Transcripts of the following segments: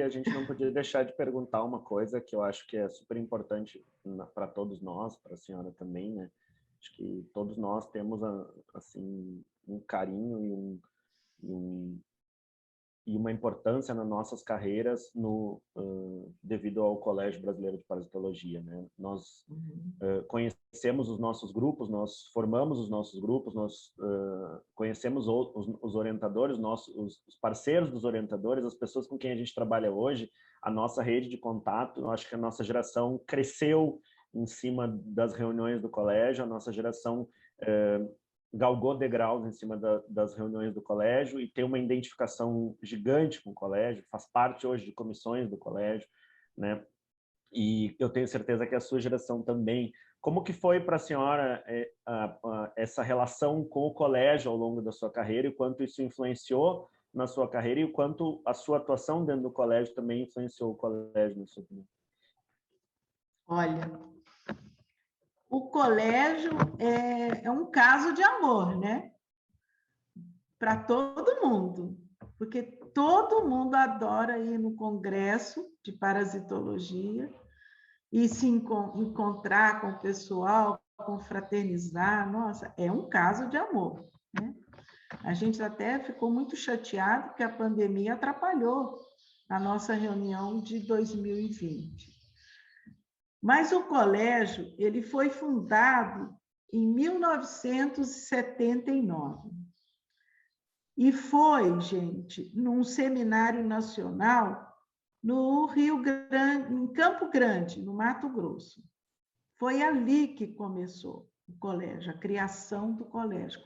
a gente não podia deixar de perguntar uma coisa que eu acho que é super importante para todos nós, para a senhora também, né? Acho que todos nós temos assim um carinho e uma importância nas nossas carreiras devido ao Colégio Brasileiro de Parasitologia, né? Nós conhecemos os nossos grupos, nós formamos os nossos grupos, nós conhecemos os orientadores, os parceiros dos orientadores, as pessoas com quem a gente trabalha hoje, a nossa rede de contato. Eu acho que a nossa geração cresceu em cima das reuniões do colégio, a nossa geração galgou degraus em cima das reuniões do colégio e tem uma identificação gigante com o colégio, faz parte hoje de comissões do colégio, né? E eu tenho certeza que a sua geração também. Como que foi para a senhora essa relação com o colégio ao longo da sua carreira e quanto isso influenciou na sua carreira e o quanto a sua atuação dentro do colégio também influenciou o colégio, na sua opinião? Olha, o colégio é um caso de amor, né? Para todo mundo, porque todo mundo adora ir no congresso de parasitologia e se encontrar com o pessoal, confraternizar. Nossa, é um caso de amor, né? A gente até ficou muito chateado que a pandemia atrapalhou a nossa reunião de 2020. Mas o colégio, ele foi fundado em 1979. E foi, gente, num seminário nacional no Rio Grande, em Campo Grande, no Mato Grosso. Foi ali que começou o colégio, a criação do colégio.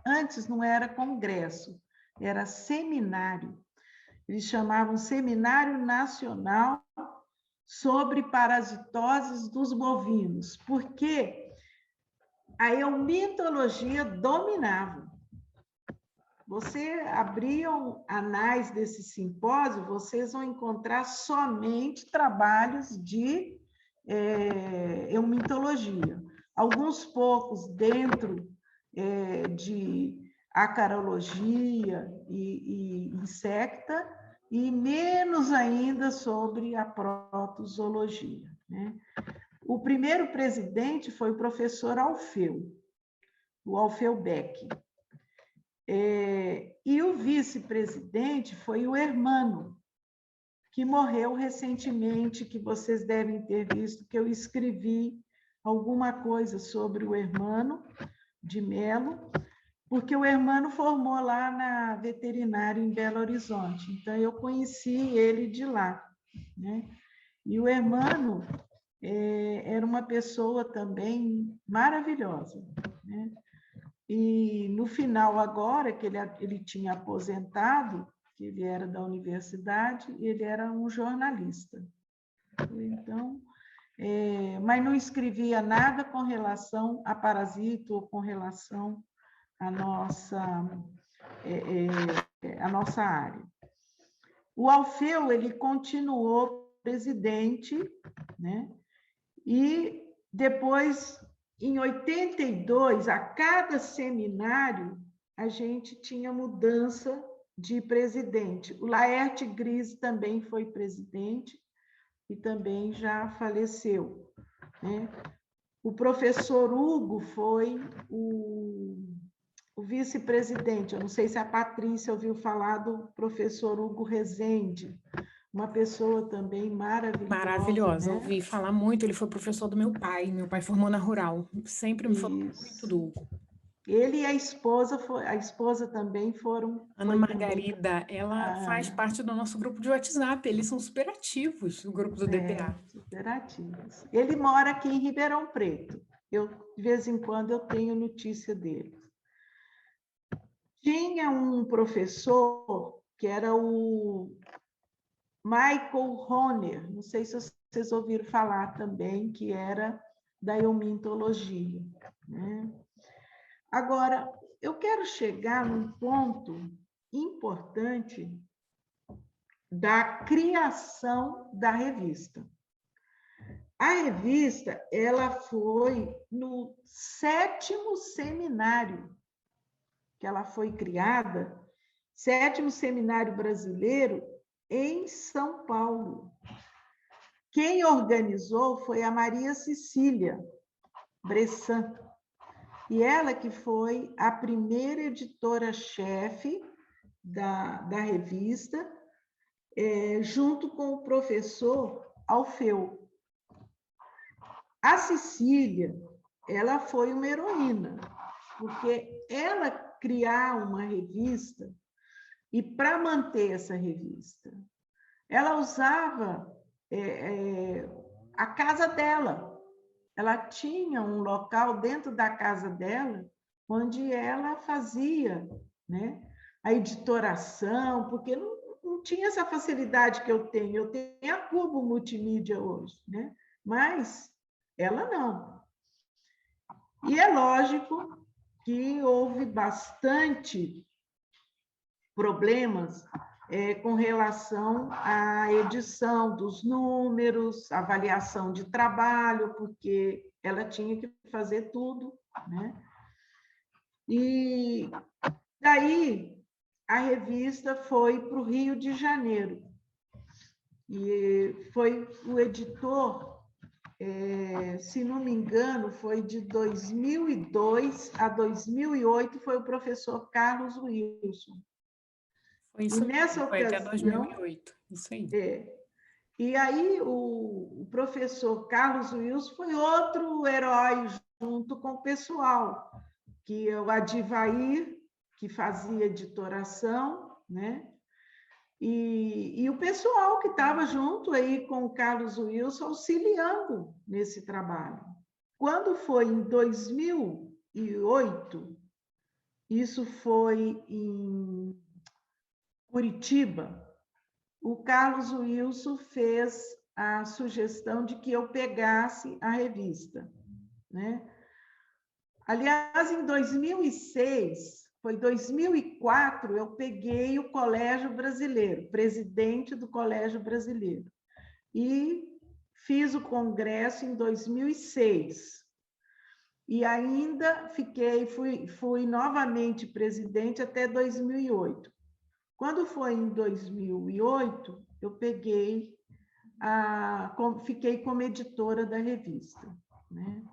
Antes não era congresso, era seminário. Eles chamavam Seminário Nacional sobre Parasitoses dos Bovinos, porque a eumitologia dominava. Você abrir anais desse simpósio, vocês vão encontrar somente trabalhos de eumitologia. Alguns poucos dentro de acarologia e insecta, e menos ainda sobre a protozoologia, né? O primeiro presidente foi o professor Alfeu, o Alfeu Beck. E o vice-presidente foi o Hermano, que morreu recentemente, que vocês devem ter visto, que eu escrevi alguma coisa sobre o Hermano de Melo, porque o Hermano formou lá na veterinária em Belo Horizonte, então eu conheci ele de lá, né? E o Hermano era uma pessoa também maravilhosa, né? E no final agora, que ele tinha aposentado, que ele era da universidade, ele era um jornalista. Então, mas não escrevia nada com relação a parasito ou com relação à nossa área. O Alfeu, ele continuou presidente, né? E depois, em 82, a cada seminário, a gente tinha mudança de presidente. O Laerte Gris também foi presidente e também já faleceu, né? O professor Hugo foi o vice-presidente. Eu não sei se a Patrícia ouviu falar do professor Hugo Rezende, uma pessoa também maravilhosa. Maravilhosa, né? ouvi falar muito. Ele foi professor do meu pai formou na Rural. Sempre me falou muito do Hugo. Ele e a esposa também foram... Ana Margarida, ela faz parte do nosso grupo de WhatsApp, eles são super ativos, o grupo do DPA. Super ativos. Ele mora aqui em Ribeirão Preto. De vez em quando, eu tenho notícia dele. Tinha um professor que era o Michael Horner, não sei se vocês ouviram falar também, que era da eumintologia, né? Agora, eu quero chegar num ponto importante da criação da revista. A revista, ela foi no 7º seminário que ela foi criada, 7º Seminário Brasileiro em São Paulo. Quem organizou foi a Maria Cecília Bressan, e ela que foi a primeira editora-chefe da revista, junto com o professor Alfeu. A Cecília, ela foi uma heroína, porque ela criar uma revista, e para manter essa revista, ela usava a casa dela. Ela tinha um local dentro da casa dela, onde ela fazia, né, a editoração, porque não tinha essa facilidade que eu tenho. Eu tenho a Cubo Multimídia hoje, né? Mas ela não. E é lógico que houve bastante problemas com relação à edição dos números, avaliação de trabalho, porque ela tinha que fazer tudo, né? E daí a revista foi para o Rio de Janeiro. E foi o editor, se não me engano, foi de 2002 a 2008, foi o professor Carlos Wilson. Foi isso mesmo, foi até 2008, isso aí. E aí o professor Carlos Wilson foi outro herói junto com o pessoal, que é o Adivair, que fazia editoração, né? E o pessoal que estava junto aí com o Carlos Wilson auxiliando nesse trabalho. Quando foi em 2008, isso foi em Curitiba, o Carlos Wilson fez a sugestão de que eu pegasse a revista, né? Aliás, em 2006, foi 2004, eu peguei o Colégio Brasileiro, presidente do Colégio Brasileiro, e fiz o congresso em 2006. E ainda fui novamente presidente até 2008. Quando foi em 2008, eu fiquei como editora da revista, né?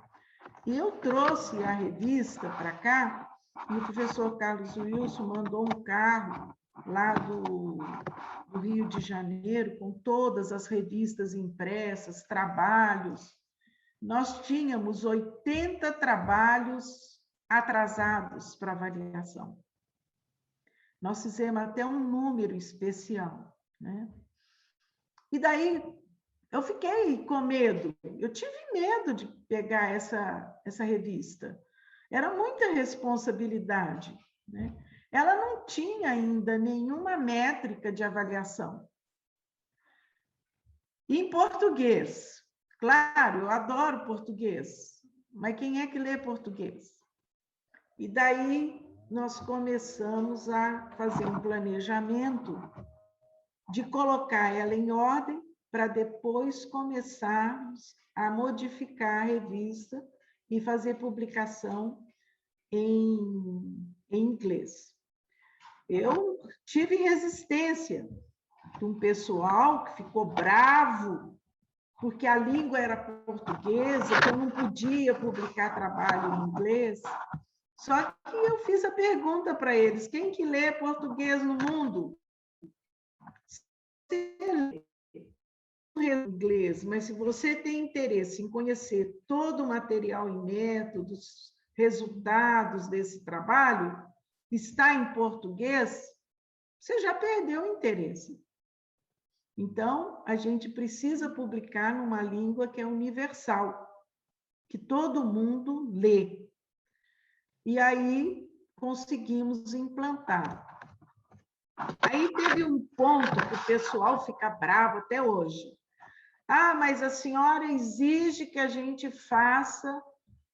E eu trouxe a revista para cá, e o professor Carlos Wilson mandou um carro lá do Rio de Janeiro, com todas as revistas impressas, trabalhos. Nós tínhamos 80 trabalhos atrasados para avaliação. Nós fizemos até um número especial, né? E daí eu fiquei com medo, eu tive medo de pegar essa revista. Era muita responsabilidade, né? Ela não tinha ainda nenhuma métrica de avaliação. E em português, claro, eu adoro português, mas quem é que lê português? E daí nós começamos a fazer um planejamento de colocar ela em ordem para depois começarmos a modificar a revista e fazer publicação em inglês. Eu tive resistência de um pessoal que ficou bravo porque a língua era portuguesa, que eu não podia publicar trabalho em inglês. Só que eu fiz a pergunta para eles: quem que lê português no mundo? Você lê inglês, mas se você tem interesse em conhecer todo o material e métodos, resultados desse trabalho, está em português, você já perdeu o interesse. Então, a gente precisa publicar numa língua que é universal, que todo mundo lê. E aí conseguimos implantar. Aí teve um ponto que o pessoal fica bravo até hoje. Ah, mas a senhora exige que a gente faça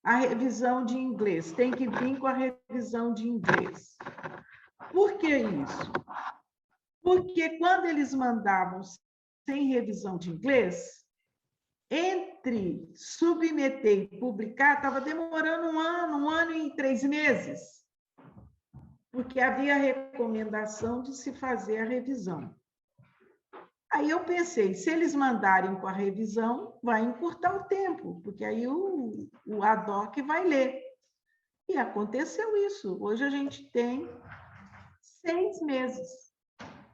a revisão de inglês, tem que vir com a revisão de inglês. Por que isso? Porque quando eles mandavam sem revisão de inglês, entre submeter e publicar, estava demorando um ano e 3 meses, porque havia recomendação de se fazer a revisão. Aí eu pensei, se eles mandarem com a revisão, vai encurtar o tempo, porque aí o ad-hoc vai ler. E aconteceu isso. Hoje a gente tem 6 meses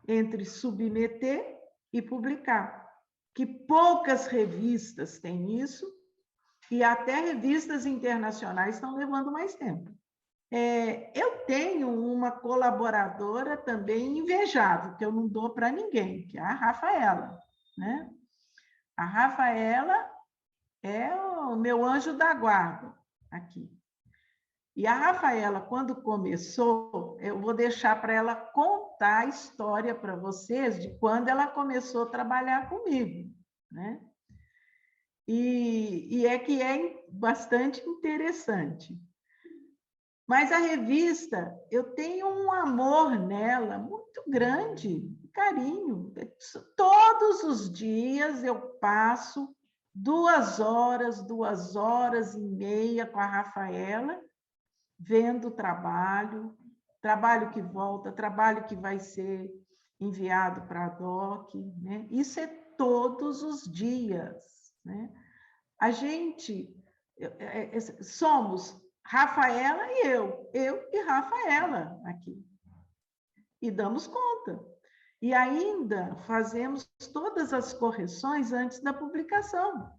entre submeter e publicar, que poucas revistas têm isso, e até revistas internacionais estão levando mais tempo. Eu tenho uma colaboradora também invejável, que eu não dou para ninguém, que é a Rafaela, né? A Rafaela é o meu anjo da guarda aqui. E a Rafaela, quando começou, eu vou deixar para ela contar a história para vocês de quando ela começou a trabalhar comigo, né? E é que é bastante interessante. Mas a revista, eu tenho um amor nela muito grande, carinho. Todos os dias eu passo 2 horas e meia com a Rafaela, vendo o trabalho que volta, trabalho que vai ser enviado para a DOC, né? Isso é todos os dias, né? A gente somos Rafaela e eu e Rafaela aqui, e damos conta. E ainda fazemos todas as correções antes da publicação.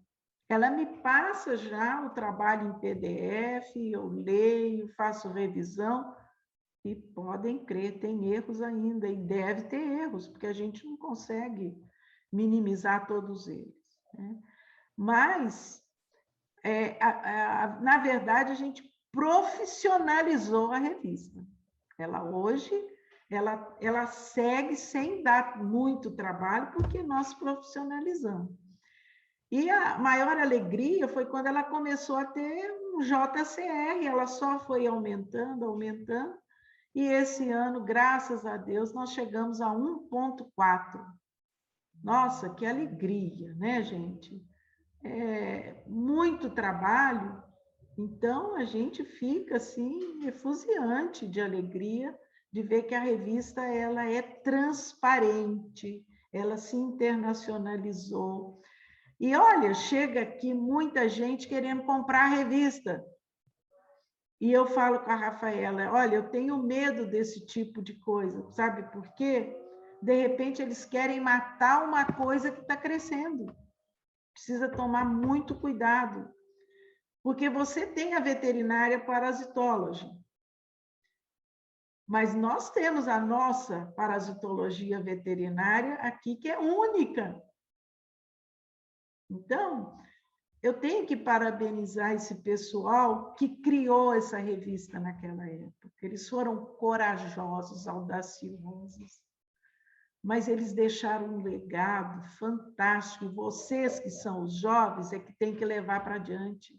Ela me passa já o trabalho em PDF, eu leio, faço revisão, e podem crer, tem erros ainda, e deve ter erros, porque a gente não consegue minimizar todos eles, né? Mas, na verdade, a gente profissionalizou a revista. Ela hoje, ela segue sem dar muito trabalho, porque nós profissionalizamos. E a maior alegria foi quando ela começou a ter um JCR, ela só foi aumentando, aumentando, e esse ano, graças a Deus, nós chegamos a 1,4. Nossa, que alegria, né, gente? Muito trabalho, então a gente fica assim efusiante de alegria de ver que a revista ela é transparente, ela se internacionalizou. E olha, chega aqui muita gente querendo comprar a revista. E eu falo com a Rafaela, olha, eu tenho medo desse tipo de coisa, sabe por quê? De repente eles querem matar uma coisa que está crescendo. Precisa tomar muito cuidado, porque você tem a veterinária parasitology, mas nós temos a nossa parasitologia veterinária aqui, que é única. Então, eu tenho que parabenizar esse pessoal que criou essa revista naquela época. Eles foram corajosos, audaciosos, mas eles deixaram um legado fantástico. E vocês, que são os jovens, é que tem que levar para adiante.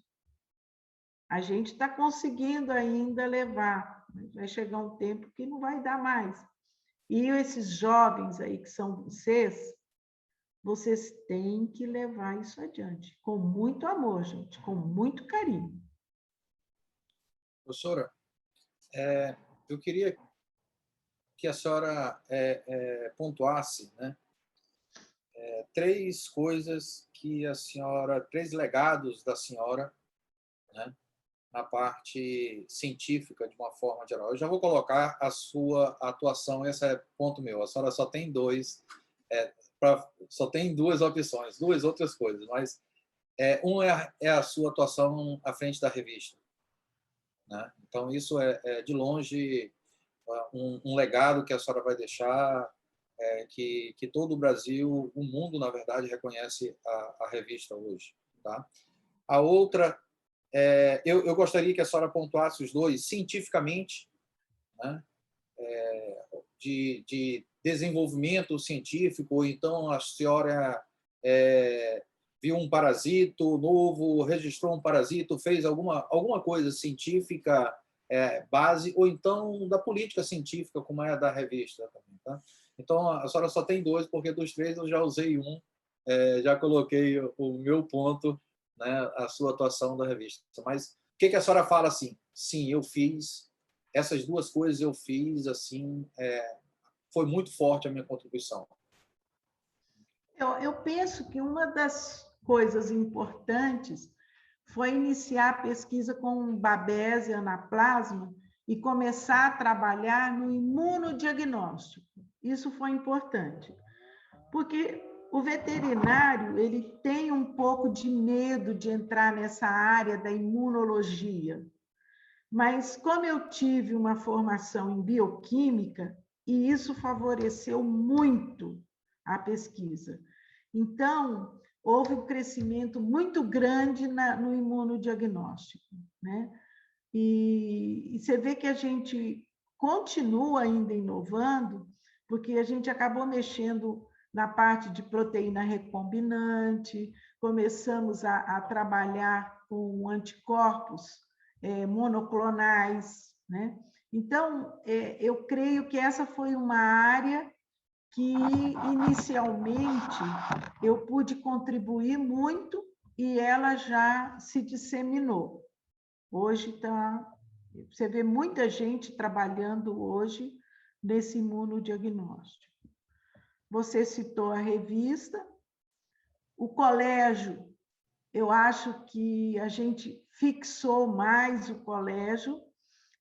A gente está conseguindo ainda levar, mas vai chegar um tempo que não vai dar mais. E esses jovens aí, que são vocês têm que levar isso adiante, com muito amor, gente, com muito carinho. Professora, eu queria que a senhora pontuasse, né, 3 coisas que a senhora, 3 legados da senhora, né, na parte científica, de uma forma geral. Eu já vou colocar a sua atuação, esse é ponto meu. A senhora só tem 2, só tem 2 opções, 2 outras coisas, mas um é a sua atuação à frente da revista, né? Então, isso é de longe um legado que a senhora vai deixar, que todo o Brasil, o mundo, na verdade, reconhece a revista hoje. Tá? A outra, eu gostaria que a senhora pontuasse os 2 cientificamente, né? De desenvolvimento científico, ou então a senhora viu um parasito novo, registrou um parasito, fez alguma coisa científica base, ou então da política científica, como é a da revista também, tá? Então, a senhora só tem 2, porque dos 3 eu já usei um, já coloquei o meu ponto, né, a sua atuação da revista. Mas o que a senhora fala assim? Sim, eu fiz, essas 2 coisas eu fiz, assim, foi muito forte a minha contribuição. Eu penso que uma das coisas importantes foi iniciar a pesquisa com Babés e anaplasma e começar a trabalhar no imunodiagnóstico. Isso foi importante, porque o veterinário ele tem um pouco de medo de entrar nessa área da imunologia. Mas como eu tive uma formação em bioquímica, e isso favoreceu muito a pesquisa. Então, houve um crescimento muito grande no imunodiagnóstico, né? E você vê que a gente continua ainda inovando, porque a gente acabou mexendo na parte de proteína recombinante, começamos a trabalhar com anticorpos monoclonais, né? Então, eu creio que essa foi uma área que, inicialmente, eu pude contribuir muito e ela já se disseminou. Hoje você vê muita gente trabalhando hoje nesse imunodiagnóstico. Você citou a revista, o colégio, eu acho que a gente fixou mais o colégio,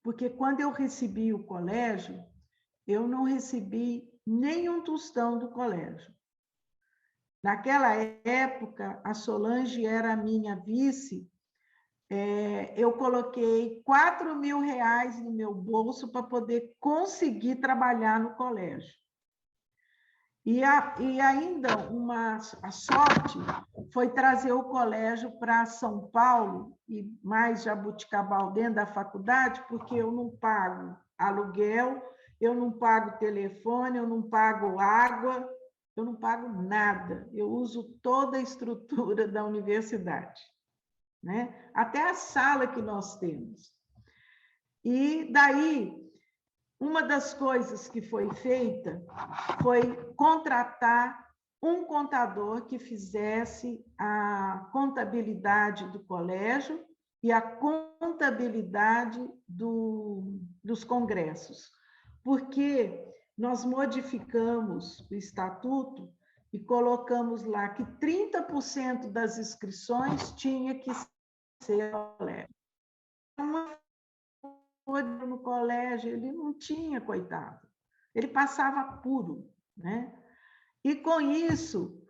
porque quando eu recebi o colégio, eu não recebi nenhum tostão do colégio. Naquela época, a Solange era a minha vice, eu coloquei R$4.000 no meu bolso para poder conseguir trabalhar no colégio. E ainda a sorte foi trazer o colégio para São Paulo e mais Jabuticabal dentro da faculdade, porque eu não pago aluguel, eu não pago telefone, eu não pago água, eu não pago nada. Eu uso toda a estrutura da universidade, né? Até a sala que nós temos. E daí, uma das coisas que foi feita foi contratar um contador que fizesse a contabilidade do colégio e a contabilidade dos congressos, porque nós modificamos o estatuto e colocamos lá que 30% das inscrições tinha que ser colégio. No colégio, ele não tinha, coitado. Ele passava puro, né? E com isso,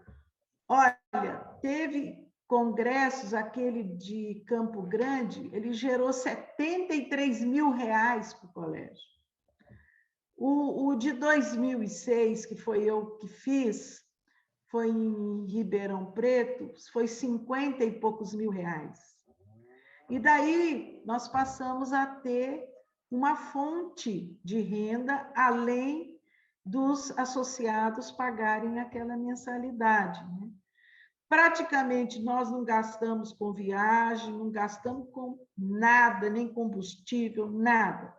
olha, teve congressos, aquele de Campo Grande, ele gerou R$73.000 para o colégio. O de 2006, que foi eu que fiz, foi em Ribeirão Preto, foi 50 e poucos mil reais. E daí nós passamos a ter uma fonte de renda além dos associados pagarem aquela mensalidade, né? Praticamente nós não gastamos com viagem, não gastamos com nada, nem combustível, nada.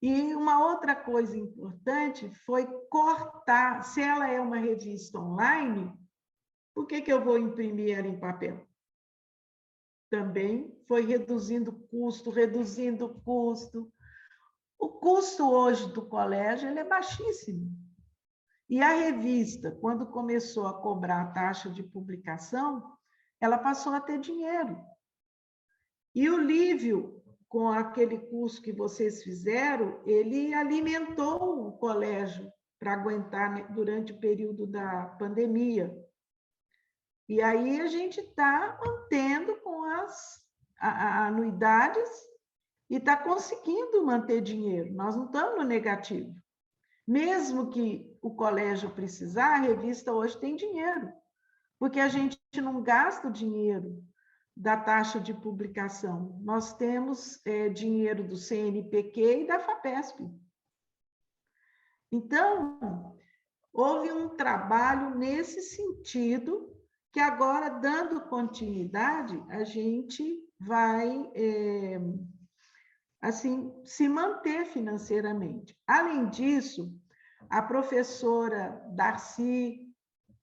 E uma outra coisa importante foi cortar, se ela é uma revista online, por que eu vou imprimir ela em papel? Também foi reduzindo custo, reduzindo custo. O custo hoje do colégio ele é baixíssimo. E a revista, quando começou a cobrar a taxa de publicação, ela passou a ter dinheiro. E o Lívio, com aquele curso que vocês fizeram, ele alimentou o colégio para aguentar durante o período da pandemia. E aí a gente está mantendo com as anuidades e está conseguindo manter dinheiro. Nós não estamos no negativo. Mesmo que o colégio precisar, a revista hoje tem dinheiro, porque a gente não gasta o dinheiro da taxa de publicação. Nós temos dinheiro do CNPq e da FAPESP. Então, houve um trabalho nesse sentido que agora, dando continuidade, a gente vai assim se manter financeiramente. Além disso, a professora Darcy,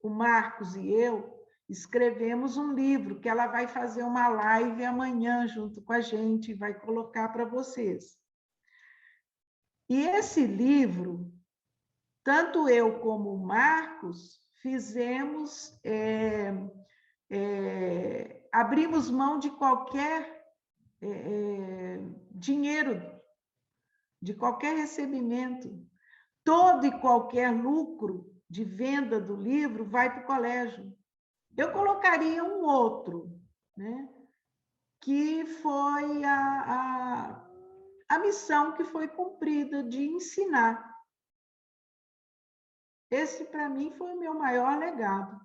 o Marcos e eu escrevemos um livro que ela vai fazer uma live amanhã junto com a gente e vai colocar para vocês. E esse livro, tanto eu como o Marcos fizemos, abrimos mão de qualquer dinheiro, de qualquer recebimento. Todo e qualquer lucro de venda do livro vai para o colégio. Eu colocaria um outro, né? Que foi a missão que foi cumprida de ensinar. Esse, para mim, foi o meu maior legado,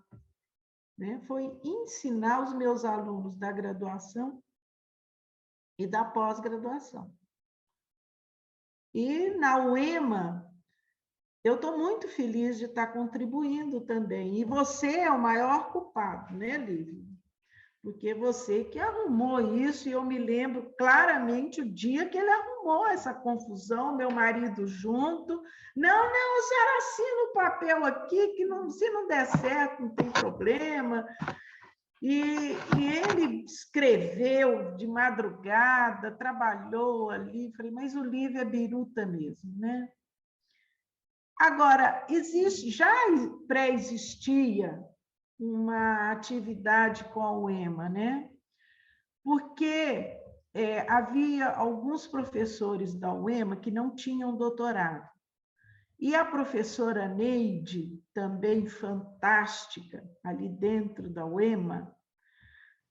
né? Foi ensinar os meus alunos da graduação e da pós-graduação. E na UEMA, eu estou muito feliz de estar contribuindo também. E você é o maior culpado, né, Lívia? Porque você que arrumou isso, e eu me lembro claramente o dia que ele arrumou essa confusão, meu marido junto. Não, a senhora assina o papel aqui, que não, se não der certo, não tem problema. E ele escreveu de madrugada, trabalhou ali. Falei, mas o livro é biruta mesmo, né? Agora, já pré-existia uma atividade com a UEMA, né? Porque havia alguns professores da UEMA que não tinham doutorado. E a professora Neide, também fantástica, ali dentro da UEMA,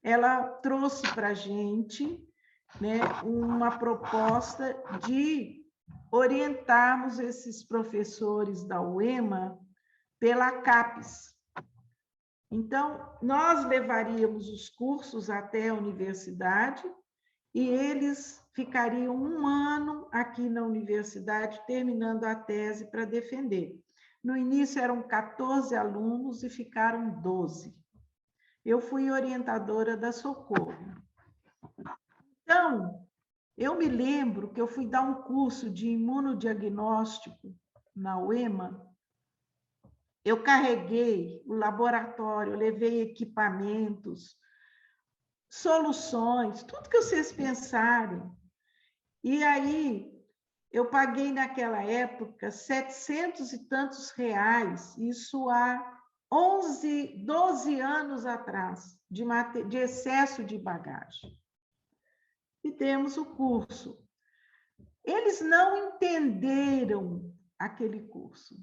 ela trouxe para a gente, né, uma proposta de orientarmos esses professores da UEMA pela CAPES. Então, nós levaríamos os cursos até a universidade e eles ficariam 1 ano aqui na universidade, terminando a tese para defender. No início eram 14 alunos e ficaram 12. Eu fui orientadora da Socorro. Então, eu me lembro que eu fui dar um curso de imunodiagnóstico na UEMA. Eu carreguei o laboratório, eu levei equipamentos, soluções, tudo que vocês pensarem. E aí, eu paguei naquela época 700 e tantos reais, isso há 12 anos atrás, de excesso de bagagem. E demos o curso. Eles não entenderam aquele curso,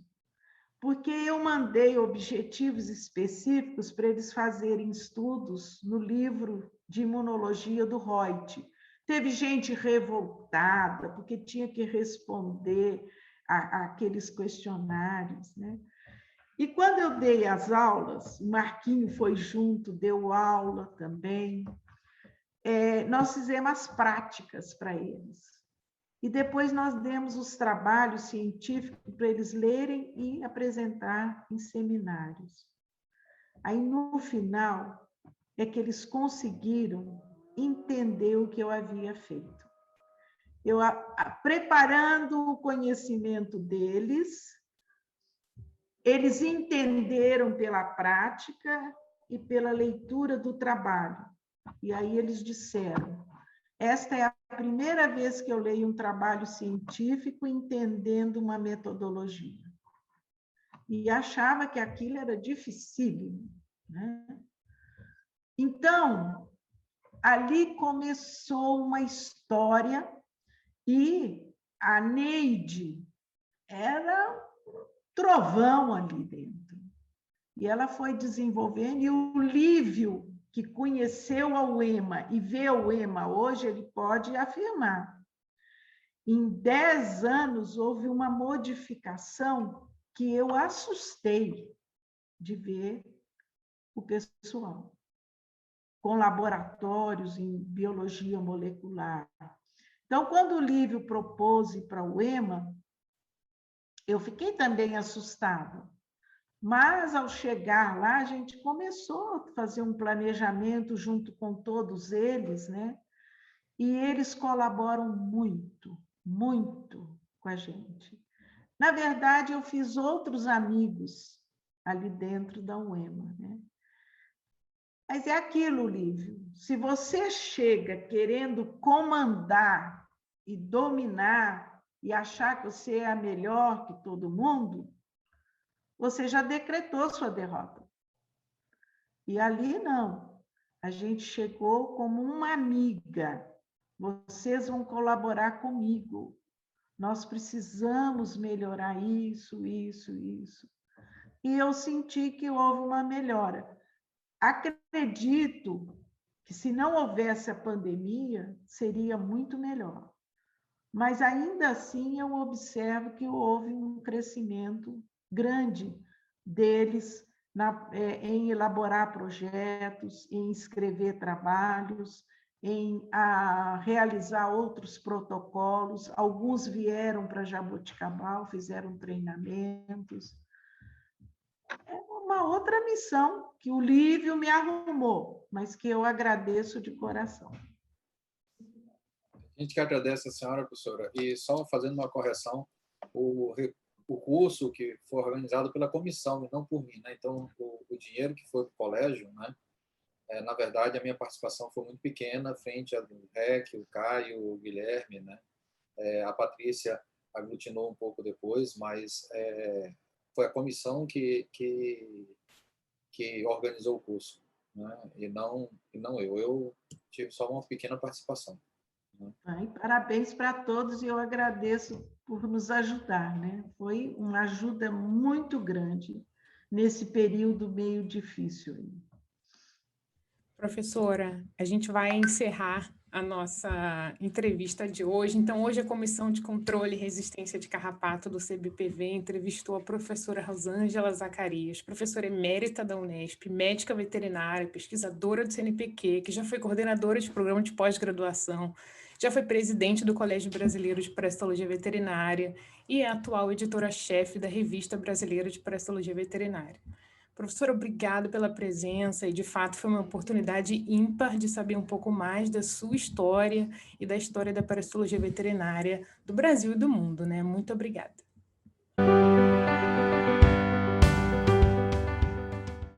porque eu mandei objetivos específicos para eles fazerem estudos no livro de imunologia do Reut. Teve gente revoltada, porque tinha que responder aqueles questionários, né? E quando eu dei as aulas, o Marquinho foi junto, deu aula também, nós fizemos as práticas para eles. E depois nós demos os trabalhos científicos para eles lerem e apresentar em seminários. Aí, no final, é que eles conseguiram entender o que eu havia feito. Eu, preparando o conhecimento deles, eles entenderam pela prática e pela leitura do trabalho. E aí eles disseram, esta é a primeira vez que eu leio um trabalho científico entendendo uma metodologia. E achava que aquilo era dificílimo, né? Então, ali começou uma história e a Neide era trovão ali dentro. E ela foi desenvolvendo, e o Lívio, que conheceu a UEMA e vê a UEMA hoje, ele pode afirmar. Em 10 anos, houve uma modificação que eu assustei de ver o pessoal, com laboratórios em biologia molecular. Então, quando o Lívio propôs ir para a UEMA, eu fiquei também assustada. Mas, ao chegar lá, a gente começou a fazer um planejamento junto com todos eles, né? E eles colaboram muito, muito com a gente. Na verdade, eu fiz outros amigos ali dentro da UEMA, né? Mas é aquilo, Lívio, se você chega querendo comandar e dominar e achar que você é a melhor que todo mundo, você já decretou sua derrota. E ali não. A gente chegou como uma amiga. Vocês vão colaborar comigo. Nós precisamos melhorar isso, isso, isso. E eu senti que houve uma melhora. Acredito que se não houvesse a pandemia, seria muito melhor. Mas ainda assim eu observo que houve um crescimento grande deles em elaborar projetos, em escrever trabalhos, em realizar outros protocolos. Alguns vieram para Jaboticabal, fizeram treinamentos. É uma outra missão que o Lívio me arrumou, mas que eu agradeço de coração. A gente que agradece a senhora, professora, e só fazendo uma correção, o curso que foi organizado pela comissão e não por mim, né? Então, o dinheiro que foi para o colégio, né? Na verdade, a minha participação foi muito pequena, frente ao REC, o Caio, o Guilherme, né? A Patrícia aglutinou um pouco depois, mas foi a comissão que organizou o curso, né? E não eu. Eu tive só uma pequena participação. Parabéns para todos e eu agradeço por nos ajudar, né? Foi uma ajuda muito grande nesse período meio difícil. Professora, a gente vai encerrar a nossa entrevista de hoje. Então, hoje a Comissão de Controle e Resistência de Carrapato do CBPV entrevistou a professora Rosângela Zacarias, professora emérita da Unesp, médica veterinária, pesquisadora do CNPq, que já foi coordenadora de programa de pós-graduação, já foi presidente do Colégio Brasileiro de Parasitologia Veterinária e é a atual editora-chefe da Revista Brasileira de Parasitologia Veterinária. Professora, obrigado pela presença e, de fato, foi uma oportunidade ímpar de saber um pouco mais da sua história e da história da parasitologia veterinária do Brasil e do mundo, né? Muito obrigada.